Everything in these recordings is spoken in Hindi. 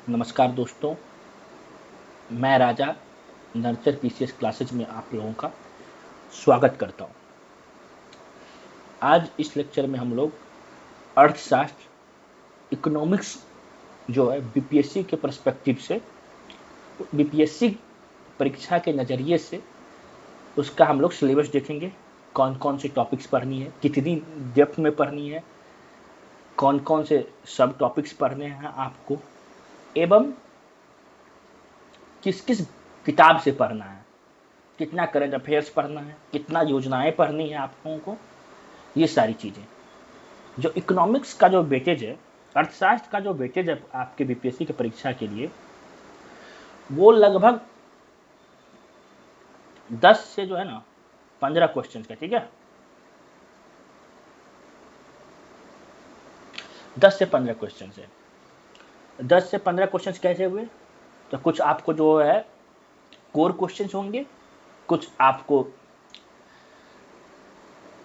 नमस्कार दोस्तों, मैं राजा नर्सर पीसीएस क्लासेज में आप लोगों का स्वागत करता हूं। आज इस लेक्चर में हम लोग अर्थशास्त्र, इकोनॉमिक्स जो है बीपीएससी के पर्सपेक्टिव से, बीपीएससी परीक्षा के नज़रिए से उसका हम लोग सिलेबस देखेंगे। कौन कौन से टॉपिक्स पढ़नी है, कितनी डेप्थ में पढ़नी है, कौन कौन से सब टॉपिक्स पढ़ने हैं आपको, एवं किस किस किताब से पढ़ना है, कितना करंट अफेयर्स पढ़ना है, कितना योजनाएं पढ़नी है आप लोगों को। ये सारी चीज़ें, जो इकोनॉमिक्स का जो वेटेज है, अर्थशास्त्र का जो वेटेज है आपके बीपीएससी की परीक्षा के लिए, वो लगभग 10 से जो है ना 15 क्वेश्चन का, ठीक है, 10 से 15 क्वेश्चन है। 10 से 15 क्वेश्चन कैसे हुए? तो कुछ आपको जो है कोर क्वेश्चन होंगे, कुछ आपको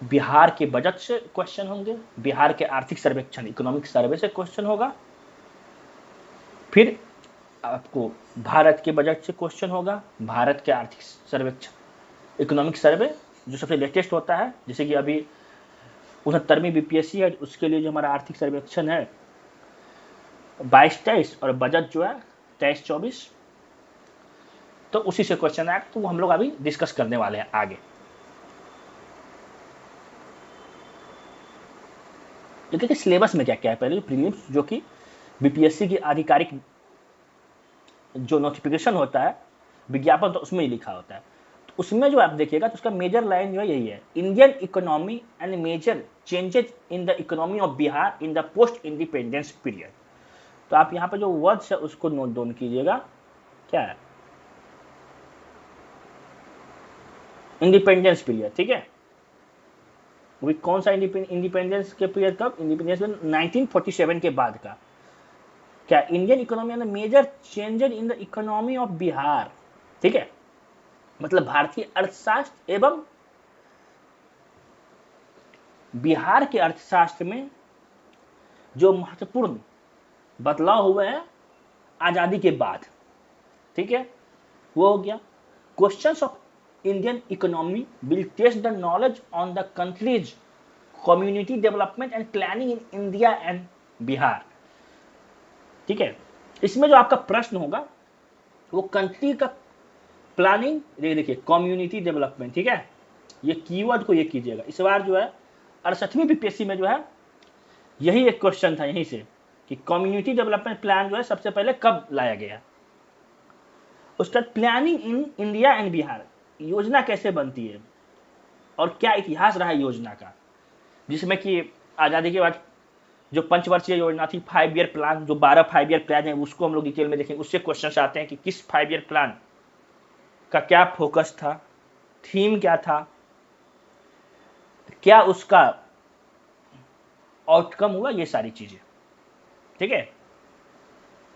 बिहार के बजट से क्वेश्चन होंगे, बिहार के आर्थिक सर्वेक्षण इकोनॉमिक सर्वे से क्वेश्चन होगा, फिर आपको भारत के बजट से क्वेश्चन होगा, भारत के आर्थिक सर्वेक्षण इकोनॉमिक सर्वे जो सबसे लेटेस्ट होता है, जैसे कि अभी 69वीं बीपीएससी है, उसके लिए जो हमारा आर्थिक सर्वेक्षण है 22-23 और बजट जो है 23-24, तो उसी से क्वेश्चन आएगा, तो वो हम लोग अभी डिस्कस करने वाले हैं आगे। देखिए सिलेबस में क्या क्या है। पहले प्रीलिम्स जो कि बीपीएससी की आधिकारिक जो नोटिफिकेशन होता है, विज्ञापन, तो उसमें ही लिखा होता है। तो उसमें जो आप देखिएगा तो उसका मेजर लाइन जो है यही है, Indian economy and major changes in the economy of Bihar in the post independence period. तो आप यहाँ पे जो वर्ड्स है उसको नोट डाउन कीजिएगा। क्या है? इंडिपेंडेंस पीरियड, ठीक है। वो कौन सा इंडिपेंडेंस के पीरियड? कब? इंडिपेंडेंस में 1947 के बाद का। क्या? Indian economy and major changes in the economy of Bihar, ठीक है, मतलब भारतीय अर्थशास्त्र एवं बिहार के अर्थशास्त्र में जो महत्वपूर्ण बदलाव हुए हैं आजादी के बाद, ठीक है, वो हो गया। Questions of Indian economy will test the knowledge on the countries community development and planning in India and Bihar, ठीक है। इसमें जो आपका प्रश्न होगा वो कंट्री का प्लानिंग, देखिए कम्युनिटी डेवलपमेंट, ठीक है, ये कीवर्ड को ये कीजिएगा। इस बार जो है 68वीं बीपीएससी में जो है यही एक क्वेश्चन था यहीं से, कि कम्युनिटी डेवलपमेंट प्लान जो है सबसे पहले कब लाया गया। उसका planning in India and Bihar, योजना कैसे बनती है और क्या इतिहास रहा है योजना का, जिसमें कि आज़ादी के बाद जो पंचवर्षीय योजना थी, 5 ईयर प्लान, जो 12 5 ईयर प्लान है, उसको हम लोग डिटेल में देखेंगे। उससे क्वेश्चन आते हैं कि किस 5 ईयर प्लान का क्या फोकस था, थीम क्या था, क्या उसका आउटकम हुआ, ये सारी चीजें, ठीक है।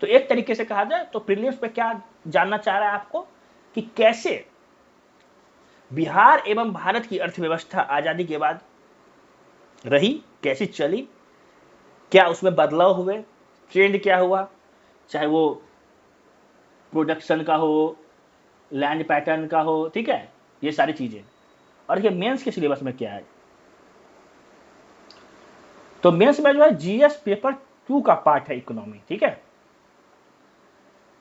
तो एक तरीके से कहा जाए तो प्रीलिम्स पे क्या जानना चाह रहा है आपको, कि कैसे बिहार एवं भारत की अर्थव्यवस्था आजादी के बाद रही, कैसी चली, क्या उसमें बदलाव हुए, ट्रेंड क्या हुआ, चाहे वो प्रोडक्शन का हो, लैंड पैटर्न का हो, ठीक है, ये सारी चीजें। और ये मेंस के सिलेबस में क्या है, तो मेंस में जो है जीएस पेपर 2 का पार्ट है इकोनॉमी, ठीक है।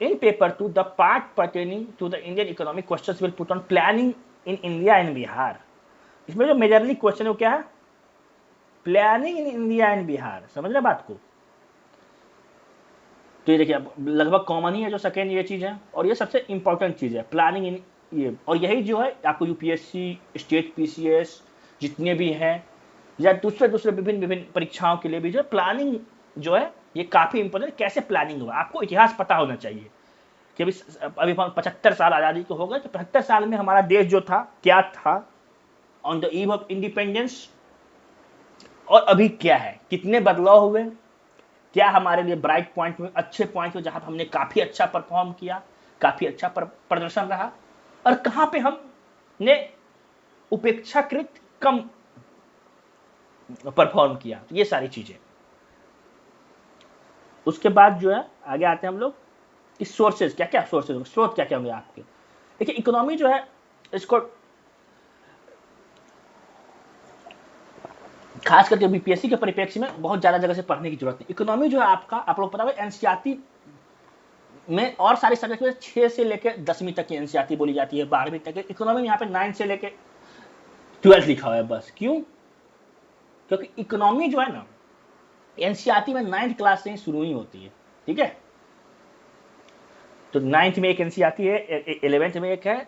In paper 2 the part pertaining to the Indian economic questions will put on planning in India and Bihar. इसमें जो मेजरली क्वेश्चन है वो क्या है? Planning in India and Bihar. समझ रहे बात को? तो ये देखिए लगभग कॉमन ही है जो सेकेंड ये चीज है, और ये सबसे इंपॉर्टेंट चीज है प्लानिंग इन ये। और यही जो है आपको यूपीएससी, स्टेट पीसीएस जितने भी हैं, या दूसरे दूसरे विभिन्न विभिन्न परीक्षाओं के लिए भी जो है प्लानिंग जो है ये काफी इंपॉर्टेंट। कैसे प्लानिंग हुआ, आपको इतिहास पता होना चाहिए कि अभी 75 साल आजादी को हो गए, तो 75 साल में हमारा देश जो था क्या था on the eve of independence, और अभी क्या है, कितने बदलाव हुए, क्या हमारे लिए ब्राइट पॉइंट में, अच्छे पॉइंट में जहां पर हमने काफी अच्छा परफॉर्म किया, काफी अच्छा प्रदर्शन रहा, और कहां पे हमने उपेक्षाकृत कम परफॉर्म किया, तो ये सारी चीजें। उसके बाद जो है आगे आते हैं हम लोग कि सोर्सेज क्या क्या, सोर्सेज स्रोत क्या क्या होंगे आपके। देखिए इकोनॉमी जो है इसको खास करके बीपीएससी के परिप्रेक्ष्य में बहुत ज्यादा जगह से पढ़ने की जरूरत नहीं। इकोनॉमी जो है आपका, आप लोग पता है एनसीईआरटी में और सारे सब्जेक्ट में 6 से लेकर 10वीं तक की एनसीईआरटी बोली जाती है, 12वीं तक। इकोनॉमी में यहाँ पे 9 से लेकर 12 लिखा हुआ है बस। क्यों? क्योंकि इकोनॉमी जो है ना एनसीईआरटी में 9th क्लास से ही शुरू ही होती है, ठीक है। तो 9th में एक एनसीईआरटी है, 11th में एक है,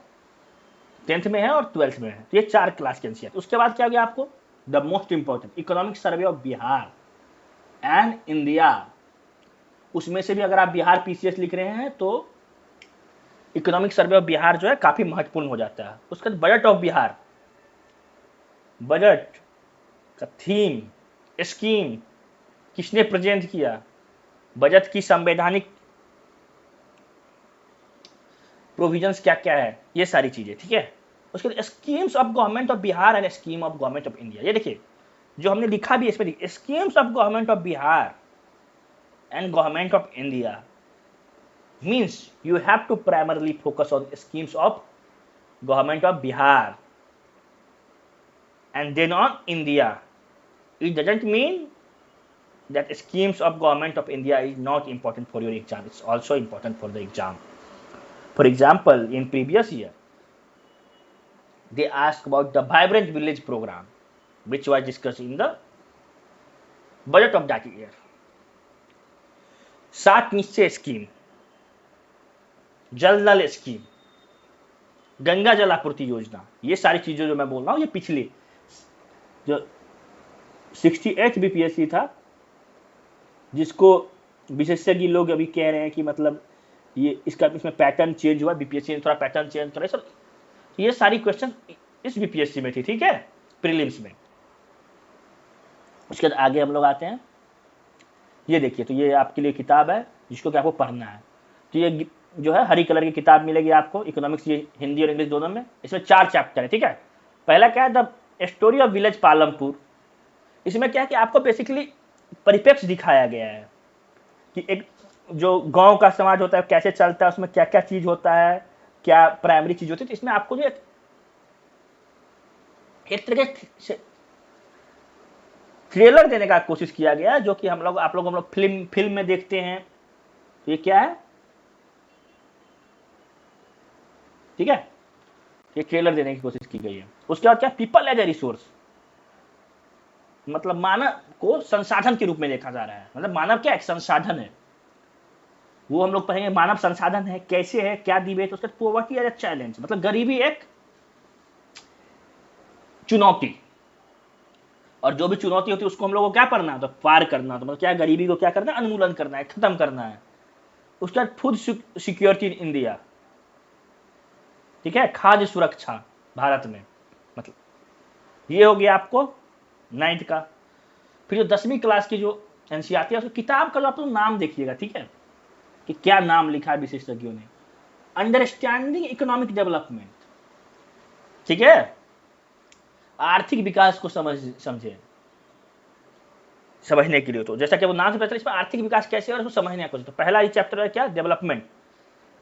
10th में है और 12th में है। तो ये 4 क्लास की एनसीईआरटी। उसके बाद क्या हो गया आपको, the most important economic survey of Bihar and India. उसमें से भी अगर आप बिहार पीसीएस लिख रहे हैं तो इकोनॉमिक सर्वे ऑफ बिहार जो है काफी महत्वपूर्ण हो जाता है। उसके बाद बजट ऑफ बिहार, बजट का थीम, स्कीम किसने प्रेजेंट किया, बजट की संवैधानिक प्रोविजंस क्या क्या है, ये सारी चीजें, ठीक है। उसके बाद schemes of government of Bihar and scheme of government of India. ये देखिए जो हमने लिखा भी इसमें, schemes of government of Bihar and government of India means you have to primarily focus on schemes of government of Bihar and then on India. It doesn't mean that schemes of government of India is not important for your exam. It's also important for the exam. For example, in previous year, they asked about the vibrant village program, which was discussed in the budget of that year. 7 निश्चय स्कीम, जल नल स्कीम, गंगा जल आपूर्ति योजना, ये सारी चीजें जो मैं बोल रहा हूं ये पिछले जो 68 बीपीएससी था, जिसको विशेषज्ञ लोग अभी कह रहे हैं कि मतलब ये इसमें पैटर्न चेंज हुआ, बीपीएससी ने थोड़ा पैटर्न चेंज करे। सर ये सारी क्वेश्चन इस बीपीएससी में थी, ठीक है, प्रीलिम्स में। उसके बाद आगे हम लोग आते हैं, ये देखिए तो ये आपके लिए किताब है जिसको कि आपको पढ़ना है। तो ये जो है हरी कलर की किताब मिलेगी आपको, इकोनॉमिक्स, ये हिंदी और इंग्लिश दोनों में। इसमें 4 चैप्टर है, ठीक है। पहला क्या है, the story of village Palampur. इसमें क्या है कि आपको बेसिकली परिप्रेक्ष्य दिखाया गया है कि एक जो गांव का समाज होता है कैसे चलता है, उसमें क्या क्या चीज होता है, क्या प्राइमरी चीज होती है। तो इसमें आपको जो एक तरह से ट्रेलर देने का कोशिश किया गया है, जो कि हम लोग फिल्म में देखते हैं। तो ये क्या है, ठीक है, ये ट्रेलर देने की कोशिश की गई है। उसके बाद क्या, पीपल एज ए रिसोर्स, मतलब मानव को संसाधन के रूप में देखा जा रहा है। मतलब मानव क्या एक संसाधन है, वो हम लोग पढ़ेंगे। मानव संसाधन है, कैसे है, क्या डिबेट। उसके बाद पॉवर्टी एज ए चैलेंज, मतलब गरीबी एक चुनौती, और जो भी चुनौती होती है उसको हम लोग को क्या करना है, तो पार करना। तो मतलब क्या, गरीबी को क्या करना है, उन्मूलन करना है, खत्म करना है। उसके बाद फूड सिक्योरिटी इन इंडिया, ठीक है, खाद्य सुरक्षा भारत में, मतलब ये हो गया आपको 9th का। फिर जो 10वीं क्लास की जो एनसीईआरटी है, उसकी किताब का जो आप लोग नाम देखिएगा, ठीक है, कि क्या नाम लिखा है विशेषज्ञों ने। अंडरस्टैंडिंग इकोनॉमिक डेवलपमेंट, ठीक है, आर्थिक विकास को समझने के लिए। तो जैसा कि वो नाम से पता, इसमें आर्थिक विकास कैसे और उसको समझने का। तो पहला ये चैप्टर है क्या, डेवलपमेंट,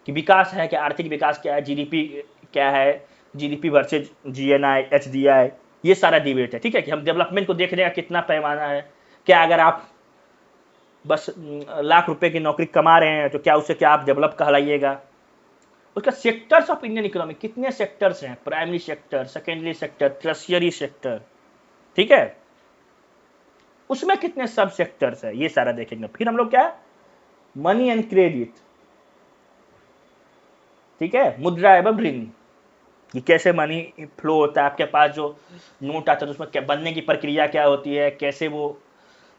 कि विकास है क्या, आर्थिक विकास क्या है, जीडीपी क्या है, जीडीपी वर्सेज जीएनआई, एचडीआई, ये सारा डिबेट है, ठीक है। कि हम डेवलपमेंट को देख रहे हैं कितना पैमाना है, क्या अगर आप बस लाख रुपए की नौकरी कमा रहे हैं तो क्या उससे क्या आप डेवलप कहलाइएगा। उसका सेक्टर्स ऑफ इंडियन इकोनॉमी, कितने सेक्टर्स हैं, primary sector, secondary sector, tertiary sector, ठीक है, उसमें कितने सब सेक्टर्स है, ये सारा देखेंगे। फिर हम लोग क्या, मनी एंड क्रेडिट, ठीक है, मुद्रा एवं ऋण, कि कैसे मनी फ्लो होता है, आपके पास जो नोट आता है उसमें क्या बनने की प्रक्रिया क्या होती है, कैसे वो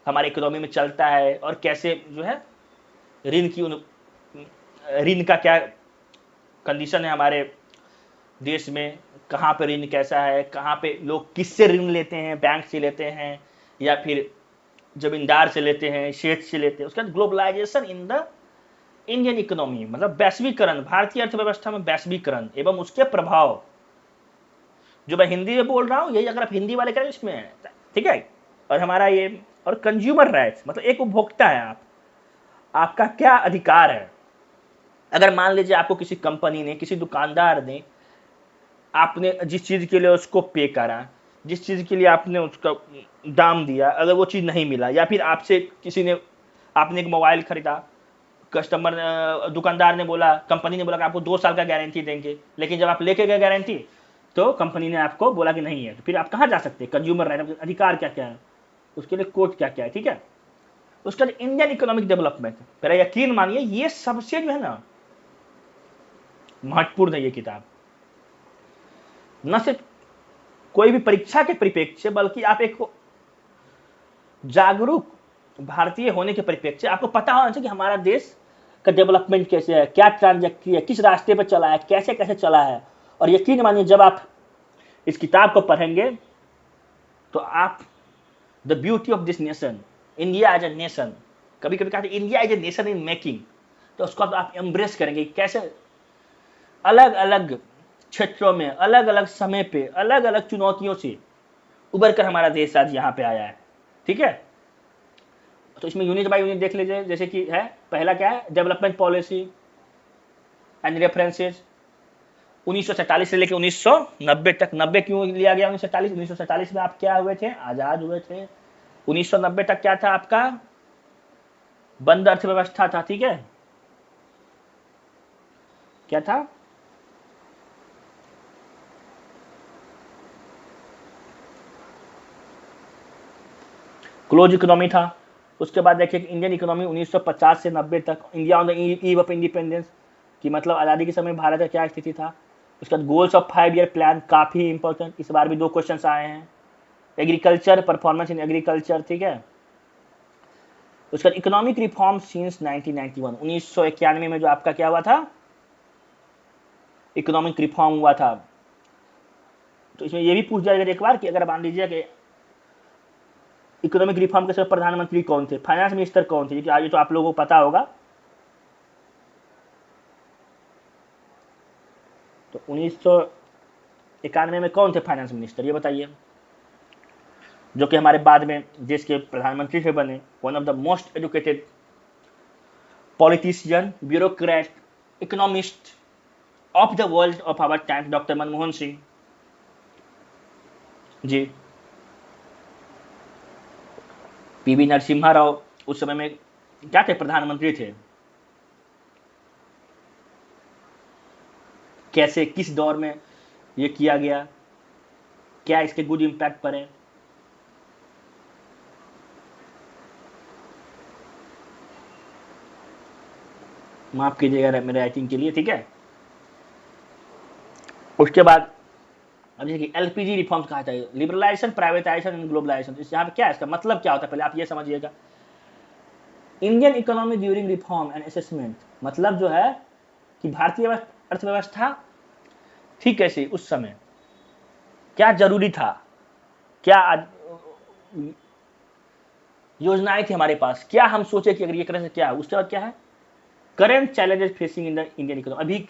हमारे इकोनॉमी में चलता है, और कैसे जो है ऋण का क्या कंडीशन है हमारे देश में, कहाँ पे ऋण कैसा है, कहाँ पे लोग किससे ऋण लेते हैं, बैंक से लेते हैं या फिर जमींदार से लेते हैं, शेख से लेते हैं। उसके बाद globalisation in the Indian economy, मतलब वैश्वीकरण, भारतीय अर्थव्यवस्था में वैश्वीकरण एवं उसके प्रभाव। जो मैं हिंदी में बोल रहा हूँ यही अगर आप हिंदी वाले करें इसमें, ठीक है। और हमारा ये, और कंज्यूमर राइट्स, मतलब एक उपभोक्ता है आप, आपका क्या अधिकार है, अगर मान लीजिए आपको किसी कंपनी ने, किसी दुकानदार ने, आपने जिस चीज़ के लिए उसको पे करा, जिस चीज़ के लिए आपने उसका दाम दिया, अगर वो चीज़ नहीं मिला, या फिर आपसे किसी ने, आपने एक मोबाइल खरीदा, कस्टमर दुकानदार ने बोला, कंपनी ने बोला कि आपको 2 साल का गारंटी देंगे, लेकिन जब आप लेके गए गारंटी तो कंपनी ने आपको बोला कि नहीं है, तो फिर आप कहाँ जा सकते हैं? कंज्यूमर राइट, अधिकार क्या क्या है, उसके लिए कोड क्या क्या है, ठीक है। उसका इंडियन इकोनॉमिक डेवलपमेंट, मेरा यकीन मानिए ये सबसे जो है ना महत्वपूर्ण है ये किताब। न सिर्फ कोई भी परीक्षा के परिप्रेक्ष्य, बल्कि आप एक जागरूक भारतीय होने के परिप्रेक्ष्य आपको पता होना चाहिए कि हमारा देश का डेवलपमेंट कैसे है, क्या ट्रांजेक्टरी है, किस रास्ते पर चला है, कैसे कैसे चला है। और यकीन मानिए जब आप इस किताब को पढ़ेंगे तो आप the beauty of this nation, India as a nation, कभी कभी कहते हैं India as a nation in making, तो उसको आप एम्ब्रेस करेंगे कैसे अलग अलग क्षेत्रों में, अलग अलग समय पे, अलग अलग चुनौतियों से उबर कर हमारा देश आज यहाँ पे आया है, ठीक है। तो इसमें यूनिट बाय यूनिट देख लीजिए, जैसे कि है पहला क्या है, डेवलपमेंट पॉलिसी एंड रेफरेंसेस 1947 से लेकर 1990 तक। 90 क्यों लिया गया 1947? 1947 में आप क्या हुए थे, आजाद हुए थे। 1990 तक क्या था आपका, बंद अर्थव्यवस्था था, ठीक है। क्या था, क्लोज इकोनॉमी था। उसके बाद देखिए इंडियन इकोनॉमी 1950 से 90 तक, India on the eve of independence, कि मतलब आज़ादी के समय भारत का क्या स्थिति था। उसके बाद गोल्स ऑफ 5 ईयर प्लान, काफ़ी इंपॉर्टेंट, इस बार भी 2 क्वेश्चंस आए हैं। एग्रीकल्चर, परफॉर्मेंस इन एग्रीकल्चर, ठीक है। उसके बाद इकोनॉमिक रिफॉर्म सिंस 1991, 1991 में जो आपका क्या हुआ था, इकोनॉमिक रिफॉर्म हुआ था। तो इसमें ये भी पूछ जाएगा एक बार कि अगर मान लीजिए कि इकोनॉमिक रिफॉर्म के समय प्रधानमंत्री कौन थे, फाइनेंस मिनिस्टर कौन थे, ये तो आप लोगों को पता होगा। तो 1991 में कौन थे फाइनेंस मिनिस्टर, ये बताइए, जो कि हमारे बाद में देश के प्रधानमंत्री से बने, one of the most educated politician, bureaucrat, economist of the world of our time, doctor Manmohan Singh ji. PV Narasimha Rao उस समय में क्या थे, प्रधानमंत्री थे। कैसे, किस दौर में ये किया गया, क्या इसके गुड इम्पैक्ट पड़े। माफ कीजिएगा मेरे राइटिंग के लिए, ठीक है। उसके बाद अब जैसे कि एलपीजी रिफॉर्म्स कहा जाए, लिबरलाइजेशन, प्राइवेटाइजेशन एंड ग्लोबलाइजेशन, इस यहाँ पे क्या है, इसका मतलब क्या होता है, पहले आप ये समझिएगा। Indian economy during reform and assessment, मतलब जो है कि भारतीय अर्थव्यवस्था थी कैसे उस समय, क्या जरूरी था, क्या योजनाएं थी हमारे पास, क्या हम सोचे कि अगर ये करें तो क्या। उसके बाद क्या है, current challenges facing in the Indian economy, अभी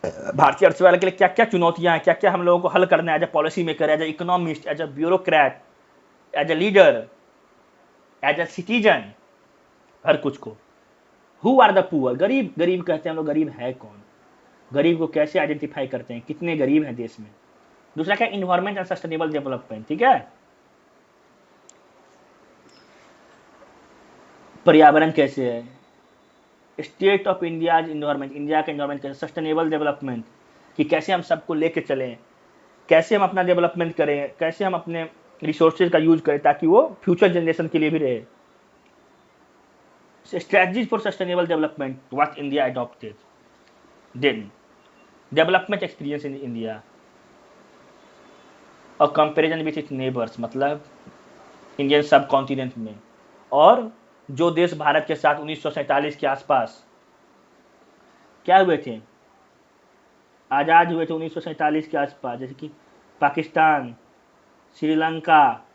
भारतीय अर्थव्यवस्था के लिए क्या क्या चुनौतियां हैं, क्या क्या हम लोगों को हल करना है as a policy maker, as a economist, as a bureaucrat, as a leader, as a citizen, हर कुछ को। हु आर द पुअर, गरीब, गरीब कहते हैं हम लोग, गरीब है कौन, गरीब को कैसे आइडेंटिफाई करते हैं, कितने गरीब हैं देश में। दूसरा क्या, इन्वायरमेंट एंड सस्टेनेबल डेवलपमेंट, ठीक है, पर्यावरण कैसे है, state of India environment, India का इन्वायरमेंट कैसे, सस्टेनेबल डेवलपमेंट, कि कैसे हम सबको लेके चलें, कैसे हम अपना डेवलपमेंट करें, कैसे हम अपने रिसोर्सेज का यूज करें ताकि वो फ्यूचर जनरेशन के लिए भी रहे। Strategies for sustainable development, what India adopted, then development experience in India और कंपैरिजन विथ इट्स नेबर्स, मतलब इंडियन सब कॉन्टिनेंट में, और जो देश भारत के साथ 1947 के आसपास क्या हुए थे, आज़ाद हुए थे 1947 के आसपास, जैसे कि पाकिस्तान, श्रीलंका,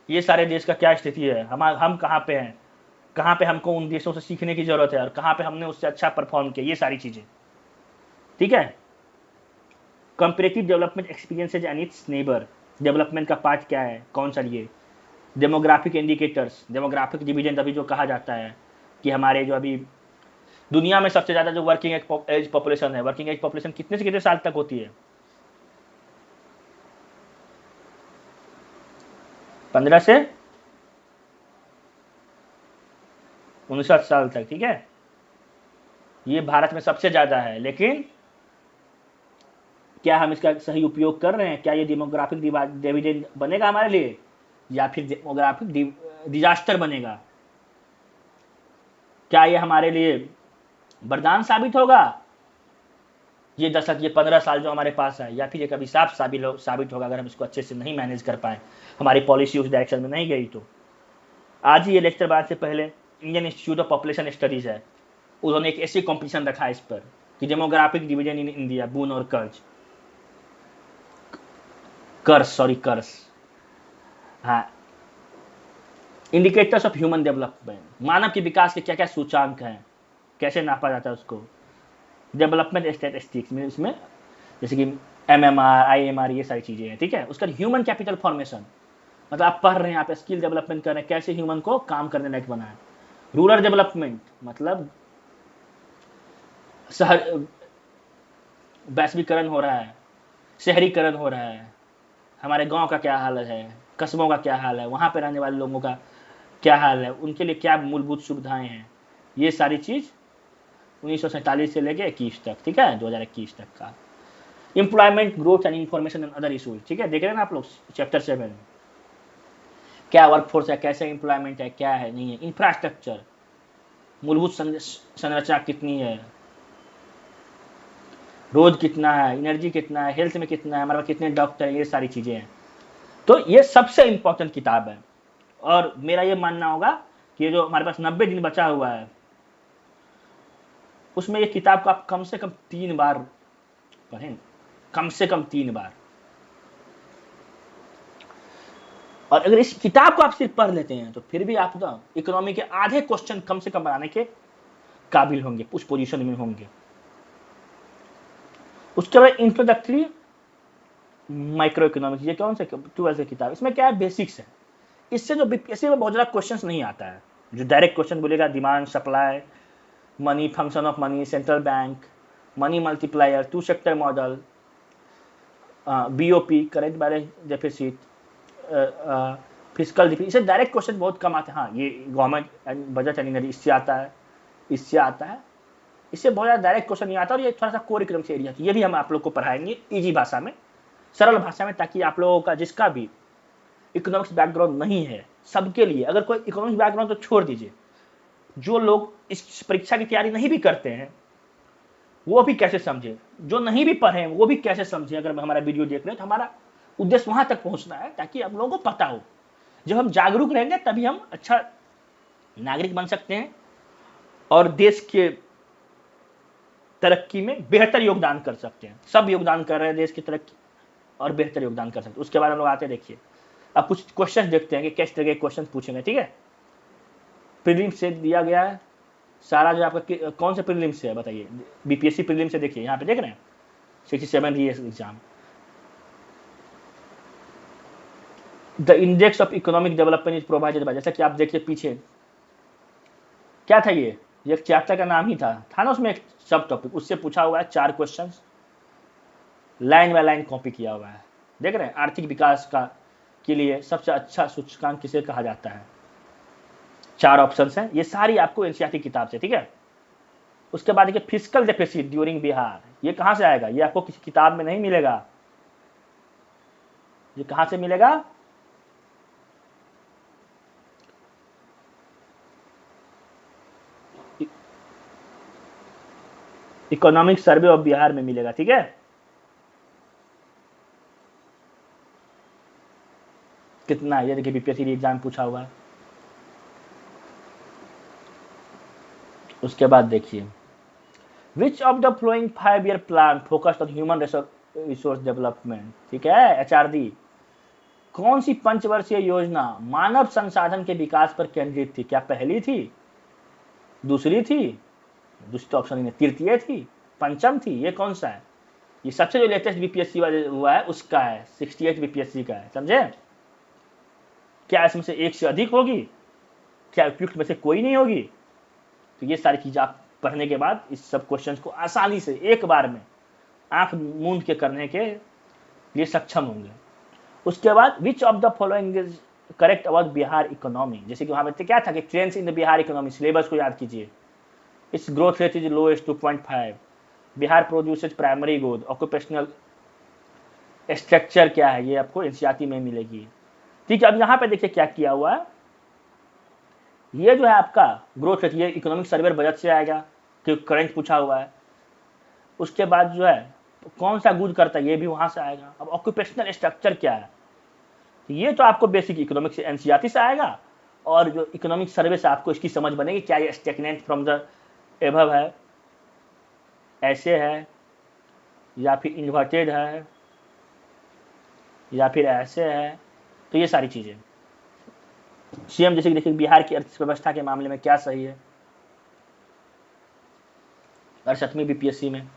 ये सारे देश का क्या स्थिति है, हम कहाँ पे हैं, कहाँ पे हमको उन देशों से सीखने की जरूरत है और कहाँ पे हमने उससे अच्छा परफॉर्म किया, ये सारी चीज़ें, ठीक है। Comparative development experiences and it's neighbour, development का पार्ट क्या है, कौन सा लिए। डेमोग्राफिक इंडिकेटर्स, डेमोग्राफिक डिवीजन अभी जो कहा जाता है कि हमारे जो अभी दुनिया में सबसे ज्यादा जो वर्किंग एज पॉपुलेशन है, वर्किंग एज पॉपुलेशन कितने से कितने साल तक होती है? 15 से 59 साल तक, ठीक है। ये भारत में सबसे ज्यादा है, लेकिन क्या हम इसका सही उपयोग कर रहे हैं? क्या ये डेमोग्राफिक डिविडेंड बनेगा हमारे लिए, या फिर डेमोग्राफिक डिजास्टर बनेगा? क्या ये हमारे लिए वरदान साबित होगा, ये 10 ये 15 साल जो हमारे पास है, या फिर ये कभी साबित होगा अगर हम इसको अच्छे से नहीं मैनेज कर पाए, हमारी पॉलिसी उस डायरेक्शन में नहीं गई तो? आज ही ये लेक्चर बनाने से पहले Indian institute of population studies है, उन्होंने एक ऐसी कॉम्पिटिशन रखा है इस पर कि डेमोग्राफिक डिवीजन इन इंडिया, बून और कर्स, हाँ, इंडिकेटर्स ऑफ ह्यूमन डेवलपमेंट, मानव के विकास के क्या क्या सूचांक हैं, कैसे नापा जाता है उसको, डेवलपमेंट स्टैटिस्टिक्स में, इसमें जैसे कि MMR, IMR, ये सारी चीजें हैं, ठीक है। उसका ह्यूमन कैपिटल फॉर्मेशन, मतलब आप पढ़ रहे हैं, आप स्किल डेवलपमेंट कर रहे हैं, कैसे ह्यूमन को काम करने लायक बनाए। रूरल डेवलपमेंट, मतलब शहर वैश्वीकरण हो रहा है, शहरीकरण हो रहा है, हमारे गांव का क्या हाल है, कस्बों का क्या हाल है, वहां पे रहने वाले लोगों का क्या हाल है, उनके लिए क्या मूलभूत सुविधाएं हैं, ये सारी चीज 1947 से लेके 21 तक, ठीक है, 2021 तक का। Employment, growth and information and other issues, ठीक है, देख रहे हैं ना आप लोग चैप्टर 7, क्या वर्कफोर्स है, कैसे एम्प्लॉयमेंट है, क्या है नहीं है, इंफ्रास्ट्रक्चर, मूलभूत संरचना कितनी है, रोड कितना है, एनर्जी कितना है, हेल्थ में कितना है, हमारे पास कितने डॉक्टर हैं, ये सारी चीजें हैं। तो ये सबसे इंपॉर्टेंट किताब है, और मेरा ये मानना होगा कि ये जो हमारे पास 90 दिन बचा हुआ है, उसमें ये किताब को आप कम से कम 3 बार पढ़ें, कम से कम 3 बार। और अगर इस किताब को आप सिर्फ पढ़ लेते हैं तो फिर भी आप ना इकोनॉमी के आधे क्वेश्चन कम से कम बनाने के काबिल होंगे, उस पोजीशन में होंगे। उसके बाद इंट्रोडक्टरी माइक्रो इकोनॉमिक्स, ये कौन से 12th की किताब, इसमें क्या है, बेसिक्स है। इससे जो बीपीएससी में बहुत ज्यादा क्वेश्चंस नहीं आता है, जो डायरेक्ट क्वेश्चन बोलेगा demand supply, money, function of money, central bank, money multiplier, 2 sector model, BOP, current balance deficit, physical deficit, इसे डायरेक्ट क्वेश्चन बहुत कम आते हैं। हाँ, ये गवर्नमेंट बजट एंड इससे आता है, इससे आता है, इससे बहुत ज़्यादा डायरेक्ट क्वेश्चन नहीं आता। और ये थोड़ा सा कोर इकोनॉमिक्स एरिया, ये भी हम आप लोग को पढ़ाएंगे इजी भाषा में, सरल भाषा में, ताकि आप लोगों का जिसका भी इकोनॉमिक्स बैकग्राउंड नहीं है, सबके लिए, अगर कोई इकोनॉमिक्स बैकग्राउंड तो छोड़ दीजिए, जो लोग इस परीक्षा की तैयारी नहीं भी करते हैं वो भी कैसे समझे, जो नहीं भी पढ़े वो भी कैसे समझे। अगर हमारा वीडियो देख रहे हैं तो हमारा उद्देश्य वहां तक पहुंचना है ताकि आप लोगों को पता हो। जब हम जागरूक रहेंगे तभी हम अच्छा नागरिक बन सकते हैं और देश के तरक्की में बेहतर योगदान कर सकते हैं। सब योगदान कर रहे हैं देश की तरक्की और बेहतर योगदान कर सकते हैं। उसके बाद हम लोग आते, देखिए अब कुछ क्वेश्चन देखते हैं कि किस तरह के क्वेश्चन पूछेंगे, ठीक है। प्रीलिम से दिया गया है सारा, जो आपका कौन से प्रीलिम से है बताइए, बीपीएससी प्रीलिम से। देखिए यहाँ पे देख रहे हैं 67 exam, the index of economic development is provided by, जैसा कि आप देखिए पीछे क्या था, ये एक चैप्टर का नाम ही था ना, उसमें एक सब टॉपिक उससे पूछा हुआ है 4 questions, line by line copy किया हुआ है। देख रहे हैं, आर्थिक विकास का के लिए सबसे अच्छा सूचकांक किसे कहा जाता है, 4 ऑप्शंस हैं, ये सारी आपको एनसीईआरटी किताब से, ठीक है। उसके बाद देखिए फिजिकल डेफिसिट ड्यूरिंग बिहार, ये कहां से आएगा, ये आपको किसी किताब में नहीं मिलेगा, ये कहां से मिलेगा, इकोनॉमिक सर्वे ऑफ बिहार में मिलेगा, ठीक है। कितना, ये देखिए बीपीएससी एग्जाम पूछा हुआ है। उसके बाद देखिए which of the flowing 5-year plan focused on human resource development, ठीक है, HRD, कौन सी पंचवर्षीय योजना मानव संसाधन के विकास पर केंद्रित थी? क्या पहली थी, दूसरी थी, दूसरी ऑप्शन में तृतीय थी, पंचम थी, ये कौन सा है? ये सबसे जो लेटेस्ट बीपीएससी हुआ है उसका है, 68 बीपीएससी का है, समझे। क्या इसमें से एक से अधिक होगी, क्या उपयुक्त में से कोई नहीं होगी? तो ये सारी चीजें आप पढ़ने के बाद इस सब क्वेश्चंस को आसानी से एक बार में आंख मूंद के करने के लिए सक्षम होंगे। उसके बाद which of the following is correct about Bihar economy, जैसे कि वहां पे क्या था कि trends in the Bihar economy, syllabus को याद कीजिए। It's growth rate is lowest 2.5, Bihar produces primary growth, occupational structure क्या है, ये आपको एनसीईआरटी में मिलेगी। ठीक है, अब यहाँ पे देखिए क्या किया हुआ है, ये जो है आपका ग्रोथ रेट, ये इकोनॉमिक सर्वे बजट से आएगा क्योंकि करंट पूछा हुआ है। उसके बाद जो है कौन सा गुड करता है, ये भी वहां से आएगा। अब ऑक्यूपेशनल स्ट्रक्चर क्या है, ये तो आपको बेसिक इकोनॉमिक्स से एनसीईआरटी से आएगा, और जो इकोनॉमिक सर्वे से आपको इसकी समझ बनेगी क्या ये स्टेगनेंट फ्रॉम द एबव है, ऐसे है, या फिर इन्वर्टेड है, या फिर ऐसे है। तो ये सारी चीजें सीएम जैसे कि देखिए बिहार की अर्थव्यवस्था के मामले में क्या सही है 68वीं बीपीएससी में।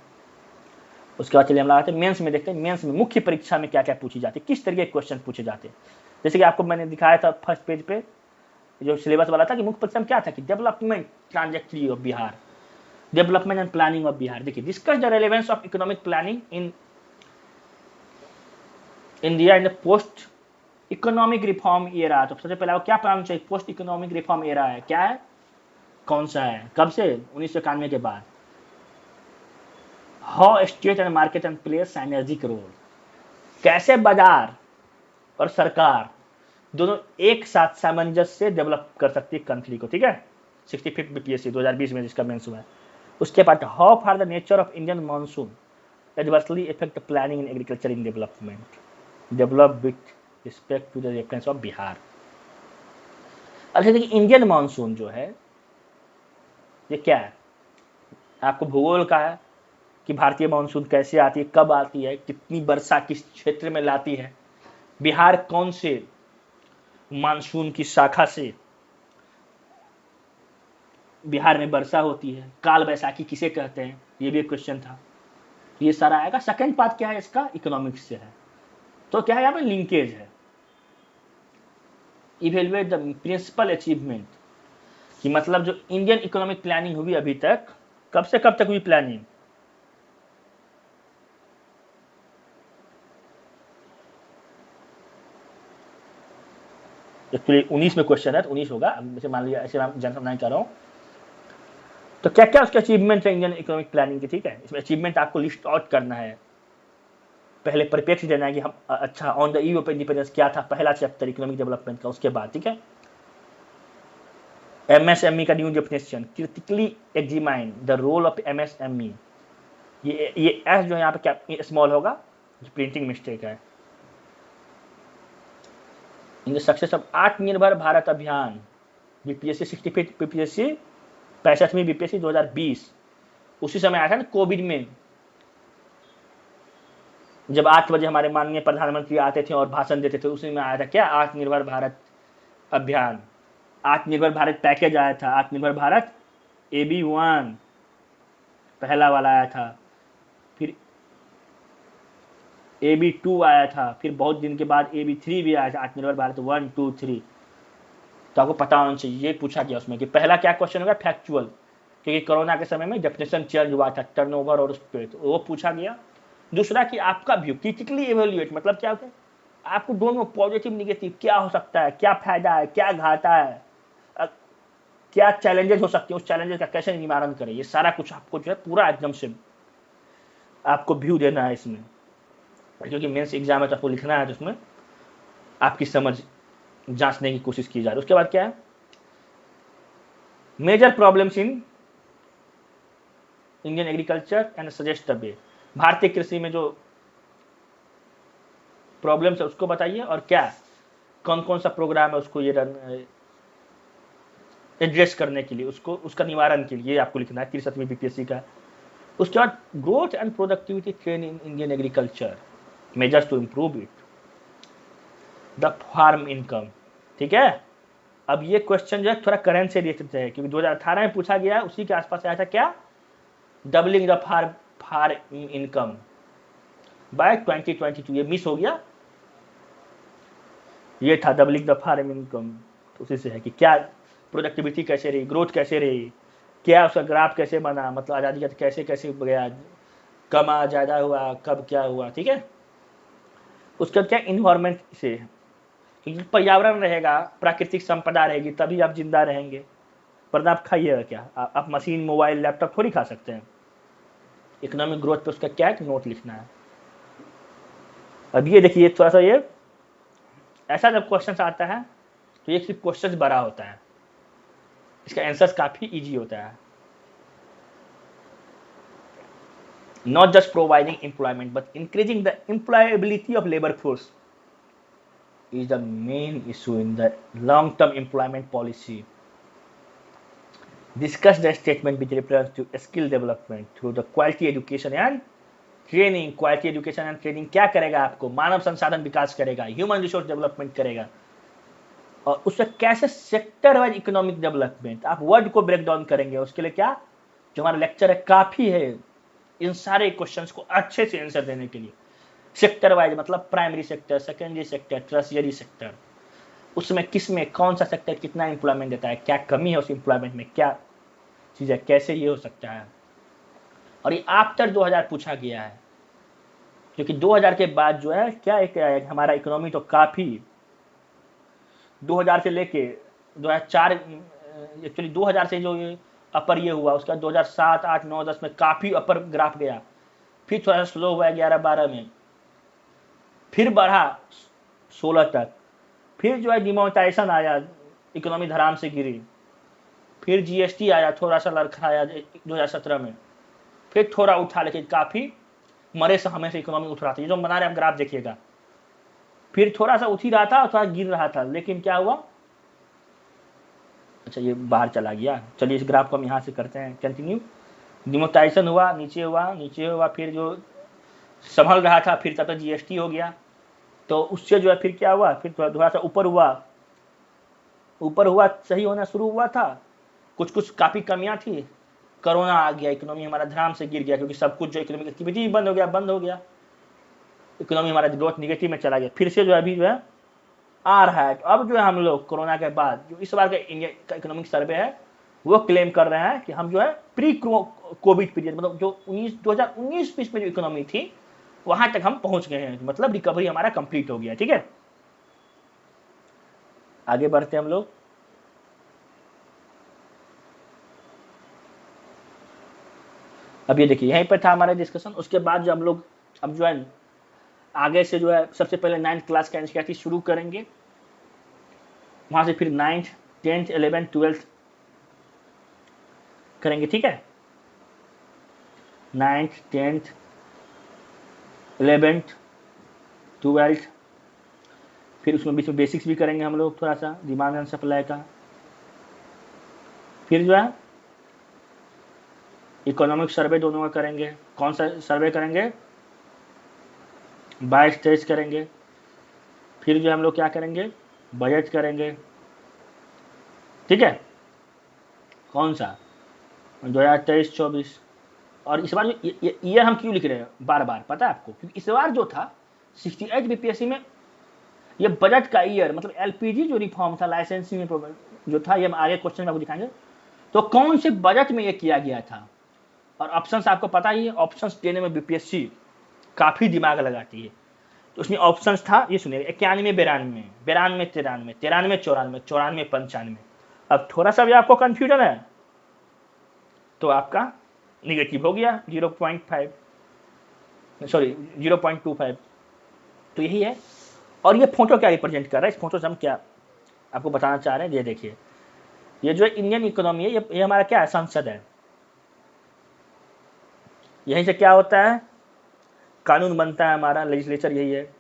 उसके बाद चलिए हम लगाते हैं मेंस में, देखते हैं मेंस में मुख्य परीक्षा में क्या क्या पूछी जाती है, किस तरीके के क्वेश्चन पूछे जाते हैं। जैसे कि आपको मैंने दिखाया था फर्स्ट पेज पे जो सिलेबस वाला था कि मुख्य परीक्षा में क्या था कि development trajectory of Bihar, development and planning of Bihar. देखिए discuss the relevance of economic planning in India in the post economic reform era. तो सबसे पहले क्या प्लान चाहिए, पोस्ट इकोनॉमिक रिफॉर्म एरा है, क्या है, कौन सा है, कब से, 1991 के बाद। How state and market and play synergic role, कैसे बाजार और सरकार दोनों एक साथ सामंजस्य से डेवलप कर सकती है कंट्री को। ठीक है, 65th बीपीएससी 2020 में जिसका मेंस हुआ है। उसके बाद how far the nature of Indian monsoon adversely effect planning in agriculture in development, develop with respect to the reference of Bihar. अच्छा देखिए इंडियन मानसून जो है ये क्या है, आपको भूगोल का है कि भारतीय मानसून कैसे आती है, कब आती है, कितनी वर्षा किस क्षेत्र में लाती है, बिहार कौन से मानसून की शाखा से बिहार में वर्षा होती है, काल बैसाखी किसे कहते हैं, ये भी एक क्वेश्चन था। ये सारा आएगा। सेकंड पार्ट क्या है इसका, इकोनॉमिक्स से है। तो क्या है यहाँ पे लिंकेज है, इवेलुएट द प्रिंसिपल अचीवमेंट, कि मतलब जो इंडियन इकोनॉमिक प्लानिंग हुई अभी तक, कब से कब तक हुई प्लानिंग, एक्चुअली 19 में क्वेश्चन है तो 19 होगा, जैसे मान लिया ऐसे मैं जनरल नहीं कर रहा हूं। तो क्या क्या उसके अचीवमेंट है इंडियन इकोनॉमिक प्लानिंग के, ठीक है, इसमें अचीवमेंट आपको लिस्ट आउट करना है। पहले परिप्रेक्ष्य देना है कि हम अच्छा on the eve of independence क्या था पहला चैप्टर इकोनॉमिक डेवलपमेंट का। उसके बाद ठीक है एमएसएमई का new definition, critically examine the role of MSME. ये एस जो है यहाँ पे क्या स्मॉल होगा, प्रिंटिंग मिस्टेक है। इन द सक्सेस ऑफ आत्मनिर्भर भारत अभियान, बीपीएससी 65 बीपीएससी 65वीं बीपीएससी 2020, उसी समय आया था ना कोविड में, जब 8 बजे हमारे माननीय प्रधानमंत्री आते थे और भाषण देते थे, उसी में आया था क्या, आत्मनिर्भर भारत अभियान। आत्मनिर्भर भारत पैकेज आया था, आत्मनिर्भर भारत AB1 पहला वाला आया था, फिर AB2 आया था, फिर बहुत दिन के बाद AB3 भी आया था, आत्मनिर्भर भारत 1, 2, 3। तो आपको पता होना चाहिए, ये पूछा गया उसमें कि पहला क्या क्वेश्चन होगा, फैक्चुअल, क्योंकि कोरोना के समय में डेफिनेशन चेंज हुआ था टर्नओवर और उस पर, तो वो पूछा गया। दूसरा कि आपका व्यू, क्रिटिकली इवेल्युएट, मतलब क्या होता है, आपको दोनों पॉजिटिव निगेटिव क्या हो सकता है, क्या फायदा है, क्या घाटा है, क्या चैलेंजेस हो सकते हैं, उस चैलेंजेस का कैसे निवारण करें, ये सारा कुछ आपको जो है पूरा एकदम से आपको व्यू देना है इसमें, क्योंकि मेंस एग्जाम है तो आपको लिखना है, तो उसमें आपकी समझ जांचने की कोशिश की जा रही है। उसके बाद क्या है, major problems in Indian agriculture and suggest the way, भारतीय कृषि में जो प्रॉब्लम्स है उसको बताइए, और क्या कौन कौन सा प्रोग्राम है उसको ये एड्रेस करने के लिए, उसको उसका निवारण के लिए आपको लिखना है 63वीं बीपीएससी का। उसके बाद growth and productivity trend in Indian agriculture, measures to improve it, the farm income. ठीक है, अब ये क्वेश्चन जो है थोड़ा करंट से रिलेटेड है, क्योंकि 2018 में पूछा गया है, उसी के आसपास आया था क्या, doubling the farm income by 2022, ये मिस हो गया, ये था डबलिंग द फार्म इनकम। तो उसी से है कि क्या प्रोडक्टिविटी कैसे रही, ग्रोथ कैसे रही, क्या उसका ग्राफ कैसे बना, मतलब आज़ादी का कैसे कैसे गया, कमा ज़्यादा हुआ, कब क्या हुआ, ठीक है। उसका क्या इन्वायरमेंट से, क्योंकि पर्यावरण रहेगा, प्राकृतिक संपदा रहेगी, तभी आप जिंदा रहेंगे, वरना आप खाइएगा क्या, आप मशीन मोबाइल लैपटॉप थोड़ी खा सकते हैं। इकोनॉमिक ग्रोथ पे उसका क्या है, नोट लिखना है। अब ये देखिए थोड़ा सा, ये ऐसा जब क्वेश्चन आता है तो ये सिर्फ क्वेश्चन बड़ा होता है, इसका आंसर काफी इजी होता है। Not just providing employment but increasing the employability of labor force is the main issue in the long-term employment policy. Discuss the statement which refers to skill development through the quality education and training. Quality education and training क्या करेगा, आपको मानव संसाधन विकास करेगा, ह्यूमन रिसोर्स डेवलपमेंट करेगा, और उससे कैसे सेक्टर वाइज इकोनॉमिक डेवलपमेंट, आप वर्ड को ब्रेक डाउन करेंगे। उसके लिए क्या, जो हमारा लेक्चर है काफी है इन सारे क्वेश्चंस को अच्छे से आंसर देने के लिए। सेक्टर वाइज मतलब primary sector, secondary sector, tertiary sector, उसमें किस में कौन सा सेक्टर कितना एम्प्लॉयमेंट देता है, क्या कमी है उस एम्प्लॉयमेंट में, क्या चीज है, कैसे ये हो सकता है। और ये आफ्टर 2000 पूछा गया है, क्योंकि 2000 के बाद जो है क्या एक हमारा इकोनॉमी तो काफी 2000 से लेके 2004, एक्चुअली 2000 से जो ये अपर ये हुआ, उसका 2007, 8, 9, 10 में काफी अपर ग्राफ गया, फिर थोड़ा स्लो हुआ 11, 12 में, फिर बढ़ा 16 तक, फिर जो है डिमोनेटाइजेशन आया, इकोनॉमी धराम से गिरी, फिर जीएसटी आया, थोड़ा सा लड़खड़ाया 2017 में, फिर थोड़ा उठा, लेकिन काफी मरे से हमें से इकोनॉमी उठ रहा था, ये जो बना रहे आप ग्राफ देखिएगा, फिर थोड़ा सा उठ ही रहा था और थोड़ा गिर रहा था, लेकिन क्या हुआ, अच्छा ये बाहर चला गया, चलिए इस ग्राफ को हम यहाँ से करते हैं कंटिन्यू। डिमोनेटाइजेशन हुआ, नीचे हुआ, नीचे हुआ, फिर जो संभल रहा था, फिर तब तक जीएसटी हो गया, तो उससे जो है फिर क्या हुआ, फिर थोड़ा सा ऊपर हुआ, सही होना शुरू हुआ था, कुछ कुछ काफी कमियां थी, कोरोना आ गया, इकोनॉमी हमारा धराम से गिर गया, क्योंकि सब कुछ जो इकोनॉमिक एक्टिविटी बंद हो गया, इकोनॉमी हमारा ग्रोथ निगेटिव में चला गया। फिर से जो अभी जो है आ रहा है, तो अब जो है हम लोग कोरोना के बाद जो इस बार का इंडिया का इकोनॉमिक सर्वे है वो क्लेम कर रहे हैं कि हम जो है प्री कोविड पीरियड, मतलब जो 2019-20 में जो इकोनॉमी थी वहां तक हम पहुंच गए हैं, मतलब रिकवरी हमारा कंप्लीट हो गया। ठीक है, आगे बढ़ते हैं हम लोग। अब ये देखिए यहीं पर था हमारा डिस्कशन, उसके बाद जो हम लोग अब जो है आगे से जो है सबसे पहले 9th क्लास का एनसीईआरटी शुरू करेंगे, वहां से फिर 9th, 10th, 11th, 12th करेंगे। ठीक है, 9th, 10th, 11th, 12th, फिर उसमें बीच में बेसिक्स भी करेंगे हम लोग, थोड़ा सा डिमांड एंड सप्लाई का, फिर जो है इकोनॉमिक सर्वे दोनों का करेंगे। कौन सा सर्वे करेंगे, 22-23 करेंगे। फिर जो हम लोग क्या करेंगे, बजट करेंगे। ठीक है, कौन सा 2023-24। और इस बार जो ईयर हम क्यों लिख रहे हैं बार बार, पता है आपको, क्योंकि इस बार जो था 68 बीपीएससी में ये बजट का ईयर, मतलब एलपीजी जो रिफॉर्म था, लाइसेंसिंग में जो था, ये हम आगे क्वेश्चन में आपको दिखाएंगे, तो कौन से बजट में ये किया गया था। और ऑप्शंस आपको पता ही है, ऑप्शंस देने में बीपीएससी काफी दिमाग लगाती है, तो उसमें ऑप्शंस था, ये सुनिए, 91, 92, 92, 93, 93, 94, 94, 95। अब थोड़ा सा भी आपको कंफ्यूजन है तो आपका निगेटिव हो गया 0.5, सॉरी 0.25। तो यही है। और ये फोटो क्या रिप्रेजेंट कर रहा है, इस फोटो से हम क्या आपको बताना चाह रहे हैं, ये देखिए, ये जो इंडियन इकोनॉमी है, ये हमारा क्या है, संसद है, यहीं से क्या होता है, कानून बनता है, हमारा लेजिस्लेचर यही है।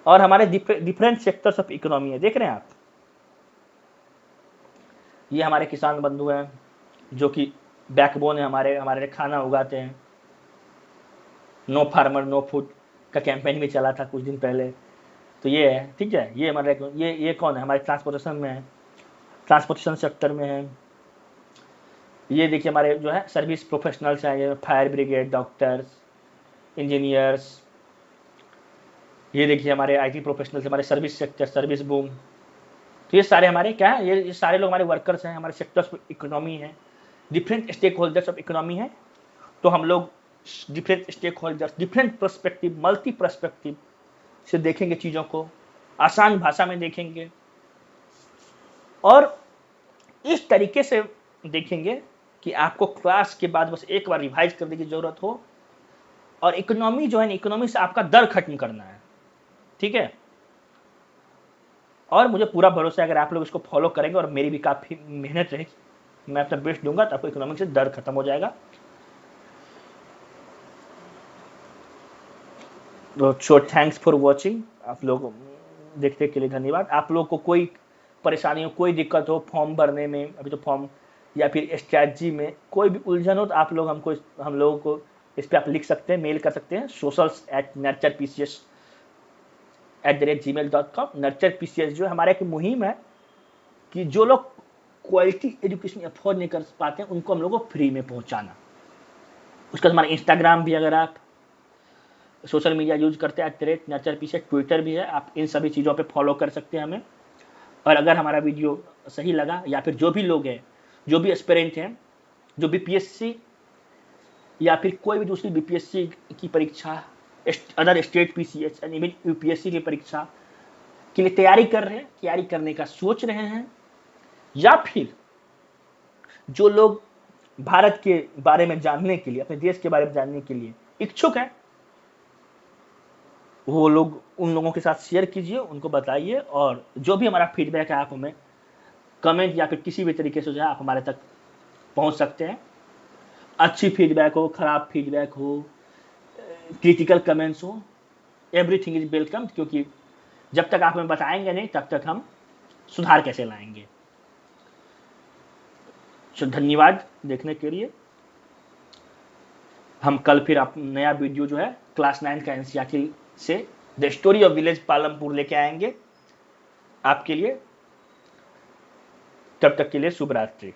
और हमारे डिफरेंट सेक्टर्स ऑफ इकोनॉमी है, देख रहे हैं आप, ये हमारे किसान बंधु हैं जो कि बैकबोन है, हमारे खाना उगाते हैं। नो फार्मर नो फूड का कैंपेन भी चला था कुछ दिन पहले, तो ये है। ठीक है, ये हमारे ये कौन है, हमारे ट्रांसपोर्टेशन में है, ट्रांसपोर्टेशन सेक्टर में है। ये देखिए हमारे जो है सर्विस प्रोफेशनल्स हैं, ये फायर ब्रिगेड, डॉक्टर्स, इंजीनियर्स। ये देखिए हमारे आईटी प्रोफेशनल्स, हमारे सर्विस सेक्टर, सर्विस बूम, तो ये सारे हमारे क्या है, ये सारे लोग हमारे वर्कर्स हैं, हमारे सेक्टर्स ऑफ इकोनॉमी है, different stakeholders of economy है। तो हम लोग different stakeholders, different perspective, multi perspective से देखेंगे चीज़ों को, आसान भाषा में देखेंगे और इस तरीके से देखेंगे कि आपको क्लास के बाद बस एक बार रिवाइज करने की जरूरत हो। और इकोनॉमी जो है ना, इकोनॉमी से आपका डर खत्म करना है, ठीक है। और मुझे पूरा भरोसा है अगर आप लोग इसको फॉलो करेंगे और मेरी भी काफ़ी मेहनत रहेगी, मैं अपना बेस्ट दूंगा तो आपको इकोनॉमिक से डर खत्म हो जाएगा। तो थैंक्स फॉर वॉचिंग, आप लोग देखने के लिए धन्यवाद। आप लोग को कोई परेशानी हो, कोई दिक्कत हो फॉर्म भरने में, अभी तो फॉर्म या फिर स्ट्रैटेजी में कोई भी उलझन हो तो आप लोग हम लोगों को इस पर आप लिख सकते हैं, मेल कर सकते हैं socials@nurturepcs@gmail.com। नर्चर पीसीएस जो है हमारा एक मुहिम है कि जो लोग क्वालिटी एजुकेशन अफोर्ड नहीं कर पाते हैं उनको हम लोग को फ्री में पहुंचाना। उसका हमारा इंस्टाग्राम भी, अगर आप सोशल मीडिया यूज करते हैं @nurture pcs, ट्विटर भी है, आप इन सभी चीज़ों पे फॉलो कर सकते हैं हमें। और अगर हमारा वीडियो सही लगा या फिर जो भी लोग हैं, जो भी एस्पिरेंट हैं, जो बीपीएससी या फिर कोई भी दूसरी बीपीएससी की परीक्षा, other state PCS and even UPSC की परीक्षा के लिए तैयारी कर रहे हैं, तैयारी करने का सोच रहे हैं, या फिर जो लोग भारत के बारे में जानने के लिए, अपने देश के बारे में जानने के लिए इच्छुक हैं, वो लोग उन लोगों के साथ शेयर कीजिए, उनको बताइए। और जो भी हमारा फीडबैक है आप हमें कमेंट या फिर किसी भी तरीके से जो है आप हमारे तक पहुंच सकते हैं। अच्छी फीडबैक हो, खराब फीडबैक हो, क्रिटिकल कमेंट्स हो, एवरीथिंग इज वेलकम, क्योंकि जब तक आप हमें बताएंगे नहीं तब तक हम सुधार कैसे लाएंगे। तो धन्यवाद देखने के लिए। हम कल फिर आप नया वीडियो जो है क्लास 9 का एनसीईआरटी से the story of village Palampur लेके आएंगे आपके लिए। तब तक के लिए शुभ रात्रि।